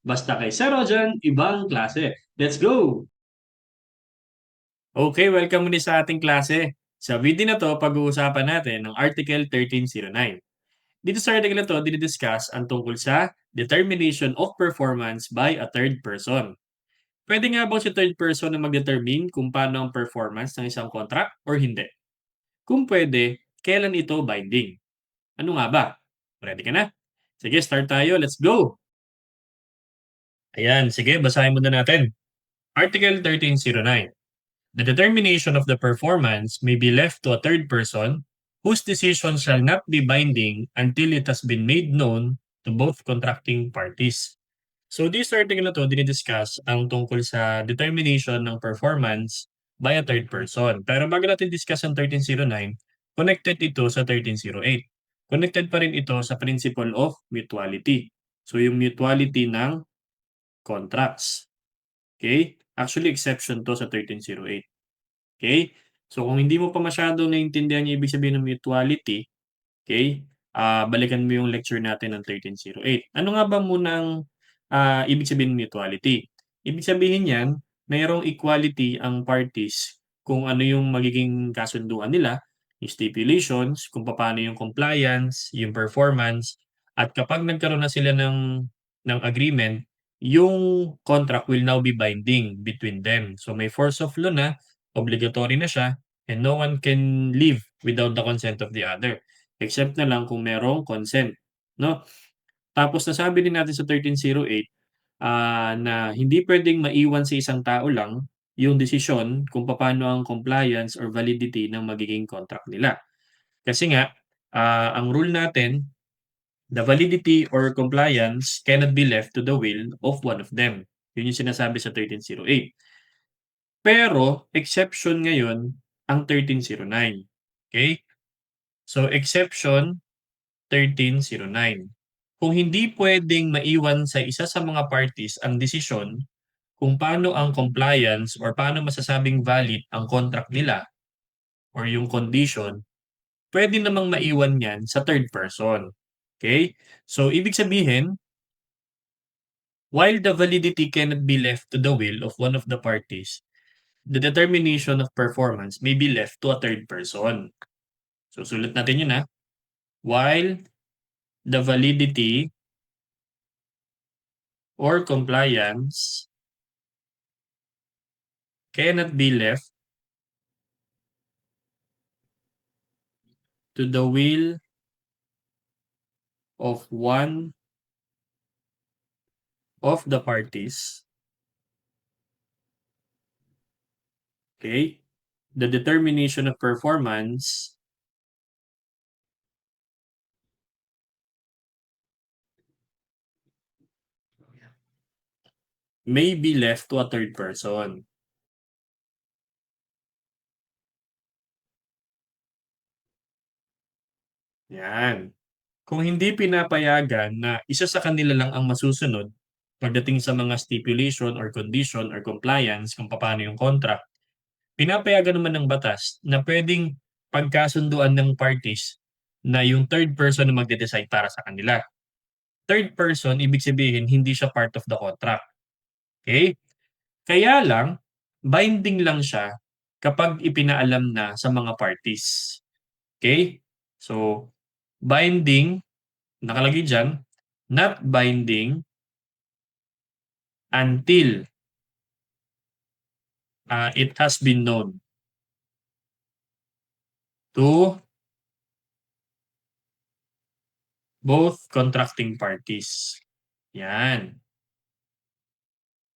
Basta kay Sir Rojan, ibang klase. Let's go! Okay, welcome muli sa ating klase. Sa video na to, pag-uusapan natin ang Article 1309. Dito sa article na to, dinidiscuss ang tungkol sa determination of performance by a third person. Pwede nga bang si third person na mag-determine kung paano ang performance ng isang contract or hindi? Kung pwede, kailan ito binding? Ano nga ba? Ready ka na? Sige, start tayo. Let's go! Ayan, sige, basahin muna natin. Article 1309. The determination of the performance may be left to a third person whose decision shall not be binding until it has been made known to both contracting parties. So this article na to dinidiscuss ang tungkol sa determination ng performance by a third person. Pero bago natin discuss ang 1309, connected ito sa 1308. Connected pa rin ito sa principle of mutuality. So yung mutuality ng contracts. Okay? Actually, exception to sa 1308. Okay? So kung hindi mo pa masyadong naintindihan yung ibig sabihin ng mutuality, okay, balikan mo yung lecture natin ng 1308. Ano nga ba muna ang ibig sabihin ng mutuality? Ibig sabihin niyan, mayroong equality ang parties kung ano yung magiging kasunduan nila, yung stipulations, kung paano yung compliance, yung performance, at kapag nagkaroon na sila ng agreement, yung contract will now be binding between them. So may force of law na, obligatory na siya, and no one can leave without the consent of the other. Except na lang kung merong consent, no? Tapos nasabi din natin sa 1308, na hindi puwedeng maiwan sa isang tao lang yung desisyon kung papaano ang compliance or validity ng magiging contract nila. Kasi nga, ang rule natin, the validity or compliance cannot be left to the will of one of them. Yun yung sinasabi sa 1308. Pero exception ngayon ang 1309. Okay? So exception 1309. Kung hindi puwedeng maiwan sa isa sa mga parties ang desisyon kung paano ang compliance or paano masasabing valid ang contract nila or yung condition, puwede namang maiwan 'yan sa third person. Okay? So ibig sabihin, while the validity cannot be left to the will of one of the parties, the determination of performance may be left to a third person. So sulat natin 'yun, while the validity or compliance cannot be left to the will of one of the parties, okay, the determination of performance may be left to a third person. Yan. Kung hindi pinapayagan na isa sa kanila lang ang masusunod pagdating sa mga stipulation or condition or compliance kung paano yung contract, pinapayagan naman ng batas na pwedeng pagkasunduan ng parties na yung third person na magde-decide para sa kanila. Third person, ibig sabihin hindi siya part of the contract. Okay? Kaya lang, binding lang siya kapag ipinaalam na sa mga parties. Okay? So, binding, nakalagay diyan, not binding until it has been known to both contracting parties. Yan.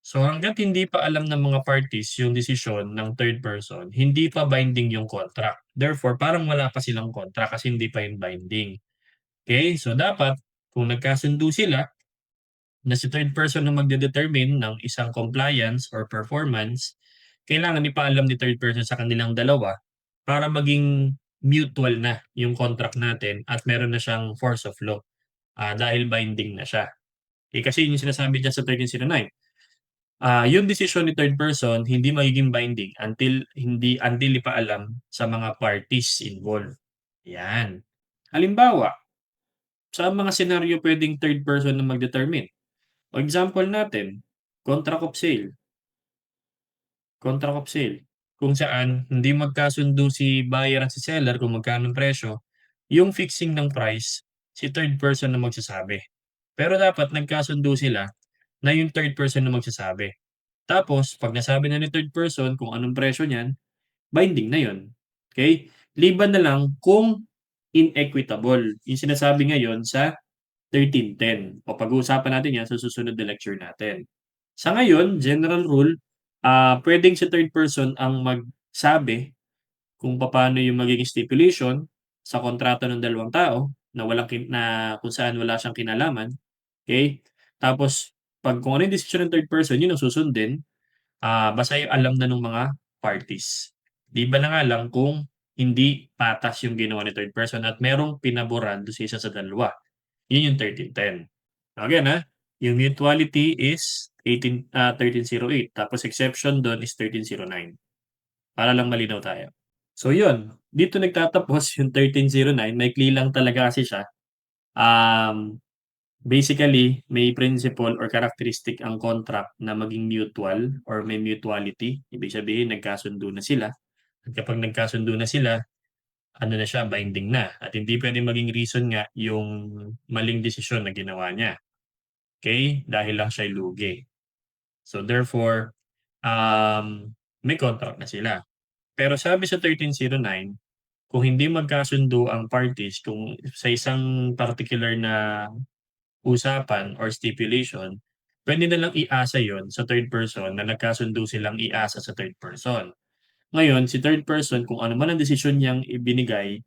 So hangga't hindi pa alam ng mga parties yung desisyon ng third person, hindi pa binding yung contract. Therefore, parang wala pa silang contract kasi hindi pa yun binding. Okay? So dapat kung nagkasundo sila na si third person ang magde-determine ng isang compliance or performance, kailangan ipaalam ni third person sa kanilang dalawa para maging mutual na yung contract natin at meron na siyang force of law, dahil binding na siya. Eh, kasi yun yung sinasabi diyan sa 1309. Yung decision ni third person hindi magiging binding until ipaalam sa mga parties involved. Yan. Halimbawa, sa mga senaryo puwedeng third person na mag-determine? O example natin, contract of sale, contract of sale, kung saan hindi magkasundo si buyer at si seller kung magkano ang presyo, yung fixing ng price, si third person na magsasabi. Pero dapat nagkasundo sila na yung third person na magsasabi. Tapos 'pag nasabi na ni third person kung anong presyo niyan, binding na yun, okey? Liban na lang kung inequitable, yung sinasabi ngayon sa 1310 o pag-uusapan natin 'yan sa susunod na lecture natin. Sa ngayon, general rule, puwedeng si third person ang magsabi kung papaano yung magiging stipulation sa kontrata ng dalawang tao na walang na kung saan wala siyang kinalaman, okey? Tapos 'pag kung ano yung desisyon ng third person, yun ang susundin. Basta yung alam na nung mga parties. Liban na nga lang kung hindi patas yung ginawa ni third person at merong pinaboran dun sa isa sa dalawa. Yun yung 1310. Again, yung mutuality is 1308 tapos exception dun is 1309 para lang malinaw tayo. So yun, dito nagtatapos yung 1309, maikli lang talaga kasi siya. Um, Basically, may principle or characteristic ang contract na maging mutual or may mutuality. Ibig sabihin nagkasundo na sila at kapag nagkasundo na sila, ano na siya, binding na at hindi puwedeng maging reason nga yung maling desisyon na ginawa niya, okey? Dahil lang siya'y lugi. So therefore, may contract na sila. Pero sabi sa 1309, kung hindi magkasundo ang parties kung sa isang particular na usapan or stipulation, puwede na lang iasa yon sa third person na nagkasundo silang iasa sa third person. Ngayon, si third person kung ano man ang desisyon niyang ibinigay,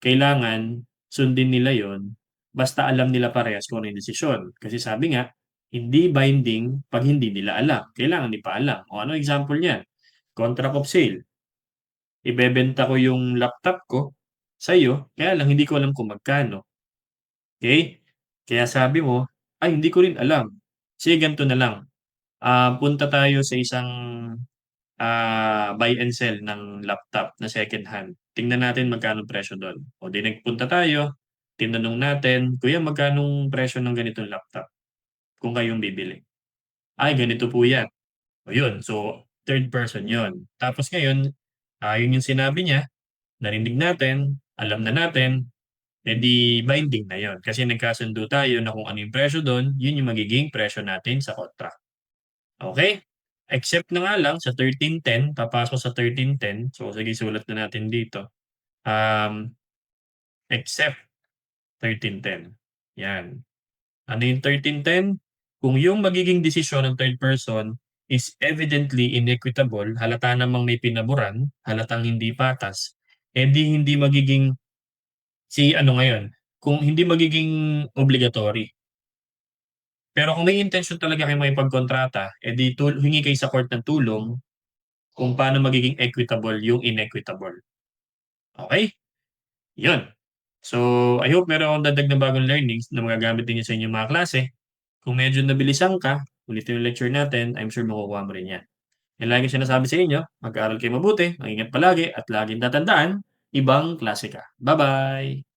kailangan sundin nila yon basta alam nila parehas kung ano yung desisyon. Kasi sabi nga, hindi binding 'pag hindi nila alam, kailangan ipaalam. O ano example niyan, contract of sale, ibebenta ko yung laptop ko sa'yo, kaya lang hindi ko alam kung magkano. Okey? Kaya sabi mo, "Ay hindi ko rin alam. Sige ganito na lang, punta tayo sa isang, buy and sell ng laptop na second hand. Tingnan natin magkano presyo dun." O 'di nagpunta tayo, tinanong natin, "Kuya magkanong presyo ng ganitong laptop kung kayong bibili?" "Ay ganito po yan." O yun, so third person yun. Tapos ngayon, yun yung sinabi niya, narinig natin, alam na natin. Eh, di binding na yun kasi nagkasundo tayo na kung ano yung presyo dun, yun yung magiging presyo natin sa contract, okey? Except na nga lang sa 1310, papasok sa 1310, so sige sulat na natin dito, um, except 1310, 'yan. Ano yung 1310? Kung yung magiging desisyon ng third person is evidently inequitable, halata namang may pinaboran, halatang hindi patas, eh, di hindi magiging si ano ngayon, kung hindi magiging obligatory. Pero kung may intensyon talaga kayong makipagkontrata, eh di hingi kayo sa court ng tulong kung paano magiging equitable yung inequitable, okey? Yun. So, I hope meron akong dagdag na bagong learnings na magagamit ninyo sa inyong mga klase. Kung medyo nabilisan ka, ulitin yung lecture natin, I'm sure makukuha mo rin yan. Yan laging sinasabi sa inyo, mag-aaral kayo mabuti, mag-ingat palagi at laging tatandaan, ibang klase ka. Ba-bye.